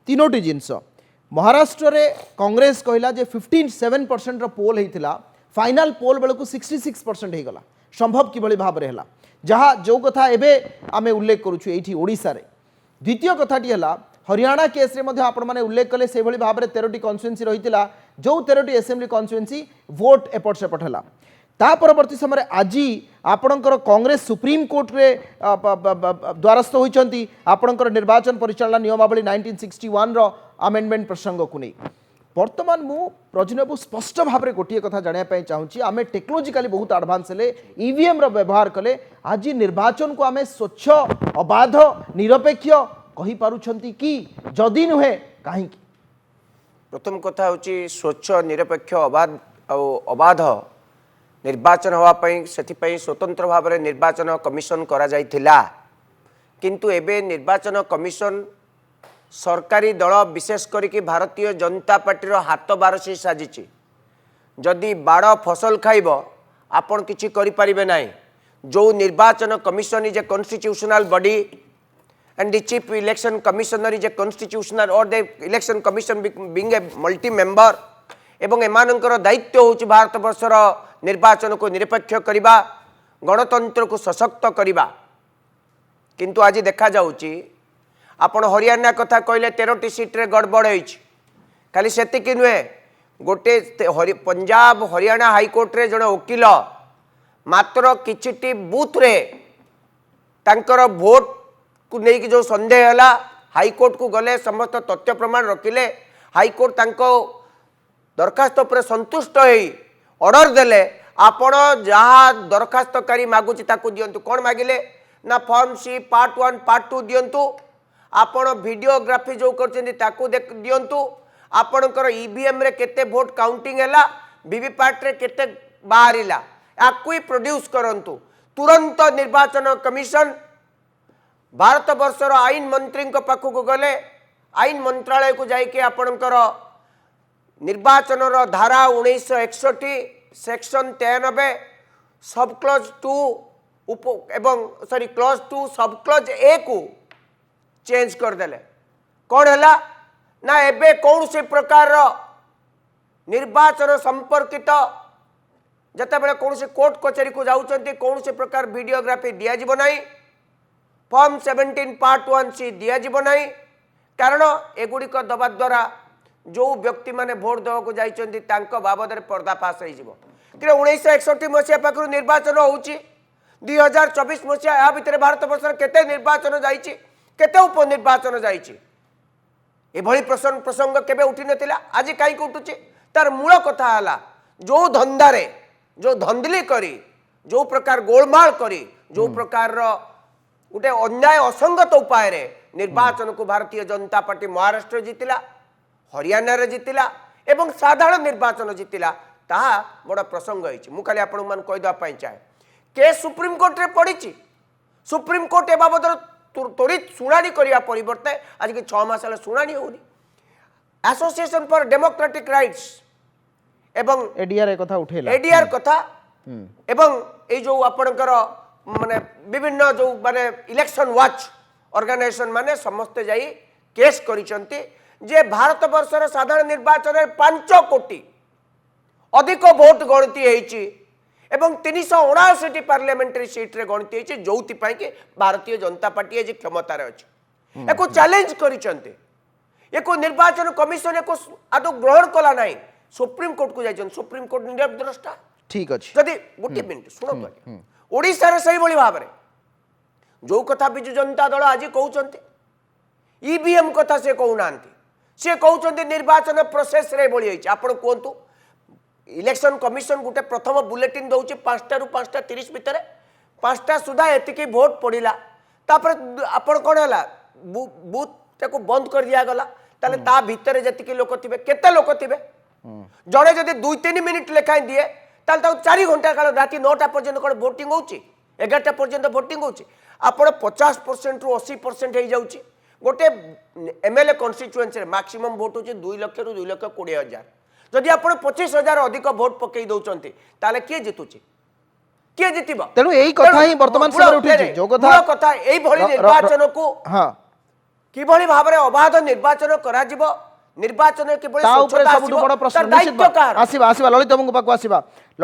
तीनोटी जिनस महाराष्ट्र रे कांग्रेस कहला जे 57% पोल होता फाइनाल पोल बेलू 66% हो गला संभव किभली भाव में है जहाँ जो कथा एवं आम उल्लेख करुचु ये ओडिशा रे द्वितीय कथाटी है हरियाणा केस रे मध्य आपण माने उल्लेख कले से भली भाव में 13टी कन्स्टिट्युएंसी रही जो 13टी असेंबली कन्स्टिट्युएंसी वोट एपट सेपट है ता परवर्ती समय आज आपणकर कांग्रेस सुप्रीम कोर्ट रे द्वारस्थ होइचंती आपणकर निर्वाचन परिचालना नियमावली 1961 रो अमेंडमेंट प्रसंग को नहीं वर्तमान मु प्रजनबू स्पष्ट भाव में गोटे कथा जानापी चाहूँगी आम टेक्नोलोजिकली बहुत आडभांस हेले ईवीएम रो व्यवहार कले आज निर्वाचन को आम स्वच्छ अबाध निरपेक्ष कही पारुछंती कि जदि नुहे कहीं प्रथम कथा होची स्वच्छ निरपेक्ष अबाध निर्वाचन होवाई से स्वतंत्र भाव में निर्वाचन कमिशन करा जाइथिला किंतु एबे निर्वाचन कमिशन सरकारी दल विशेष करिक भारतीय जनता पार्टी हाथ बारसी साजिची जदि बाड़ फसल खाइब आपण किछि करि परिबे नाही जो निर्वाचन commission is a constitutional body and the chief election commissioner is a constitutional or the election commission being a multi member एवं एमानंकर दायित्व होची भारत वर्षर निर्वाचन को निरपेक्ष करबा गणतंत्र को सशक्त करबा किंतु आज देखा जाउची आपण हरियाणा कथा कहले 13टी सीट रे गड़बड़ होईची खाली सेतिकी नुहे गोटे पंजाब हरियाणा हाईकोर्ट रे जण वकील मात्र किछिटी बूथ रे तांकर वोट को लेकिन जो संदेह है हाईकोर्ट को गले समस्त तथ्य प्रमाण रखिले हाईकोर्ट तांको दरखास्त पर संतुष्ट होई ऑर्डर देले आपण जहाँ दरखास्तकारी मागुची ताकू दियंतु कौन मागिले ना फॉर्म सी पार्ट 1 पार्ट 2 दियंतु आपण वीडियोग्राफी जो करछन्ती ताकू दियंतु आपणकर ईवीएम रे केते वोट काउंटिंग हैला वीवीपैट रे केते बाहरिला याकू ही प्रोड्यूस करंतु तुरंत निर्वाचन कमिशन भारत वर्षर आईन मंत्री पाखक गले आईन मंत्रालय को जाइए आपणकर निर्वाचन धारा 1961 सेक्शन 93 सब क्लॉज 2 एवं sorry clause 2 sub clause A को चेंज करदेले कौन है ना एबे कौन से प्रकार निर्वाचन संपर्कित जते बेले कौन से कोर्ट कचेरी को जाउचंती कौन से प्रकार वीडियोग्राफी दिया जीव नाही फॉर्म 17 पार्ट 1 सी दिया जीव नाही कारण एगुड़िक दबा द्वारा जो व्यक्ति माने भोट देवा को जाइचंती तांको बाबद रे पर्दाफाश हो जीव कि 1961 मसीहा पाखरु निर्वाचन होउची 2024 मसीहा या भितर भारत वर्ष केते निर्वाचन जाइची केते उपनिर्वाचन जाइची एभली प्रसंग केबे उठी नथिला आज काई को उठुची तार मूल कथा हला जो धंदारे जो धंधली करी जो प्रकार गोलमाल करी जो प्रकार गोटे अन्याय असंगत उपाय रे निर्वाचन को भारतीय जनता पार्टी महाराष्ट्र जीतिला हरियाणा रे जीतिला एवं साधारण निर्वाचन जीतिला ताहा बड़ा प्रसंग होइछि मु खाली आपण मान कहि दवा पई चाहे के सुप्रीम कोर्ट रे पड़िछि सुप्रीम कोर्ट ए बाबद त्वरित शुणाणी करिया परिवर्ते आज के 6 मास हला शुणाणी होनी एसोसिएशन फॉर डेमोक्रेटिक राइट्स एवं एडीआर कथा उठेला एडीआर कथा एवं ए जो आपणकर माने विभिन्न जो माने इलेक्शन वॉच ऑर्गेनाइजेशन माने समस्त जाई केस करिसंती जे भारत वर्षर साधारण निर्वाचन में 5 कोटी अधिक वोट गणति होइछि एवं 379 पार्लियामेंट्री सीट रे गणति होइछि जोथि पई कि भारतीय जनता पार्टी जे क्षमता रे अछि एको चैलेंज करिसंती एको निर्वाचन कमिशन एको आदो ग्रहण कला नाही सुप्रीम कोर्ट को जाइछन सुप्रीम कोर्ट निर्द्रष्टा ठीक अछि जदि गोटे मिनिट सुनो ओडिशा रे सही बळी भाबरे जो कथा बिजु जनता दल आज कहउचंती ईवीएम कथा से कहउनांती से कहउचंती निर्वाचन प्रोसेस रे बळी होइछ आपण कोंतु इलेक्शन कमिशन गोटे प्रथम बुलेटिन दउची 5टा रु 5:30 भितर 5टा सुधा एतिकी वोट पड़िला तापर आपण कोन हला बूथ ताको बंद कर दिया गला ताले ता भितर जतिकी लोक थिबे केते लोक थिबे जड़े जदि 2-3 मिनिट लेखाई दिए ताले ताको 4 घंटा काल राति 9टा पर्यंत कोन वोटिंग होउची 11टा पर्यंत वोटिंग होउची आपण 50% रु 80% हे जाउची गोटे एमएलए कॉन्स्टिट्यूएंसी मैक्सिमम वोट होची 2 लाख रु 2 लाख 20 हजार जदि आपण 25,000 अधिक वोट पकई दउचंती ताले के जितुची के जितिबा तेनु एई कथा ही वर्तमान समय उठिछि जो कथा कथा एई भली निर्वाचन को हां কিভাবে ভাবে অবাধ নির্বাচন করা যাব নির্বাচন কিভাবে তা উপরে স্বচ্ছতা ସବୁଠୁ আসিব বড় প্রশ্ন তার নিশ্চিত দায়িত্ব কার আসিবা আসিবা ললিତ ବାବୁଙ୍କ ପାଖକୁ ଆସିବା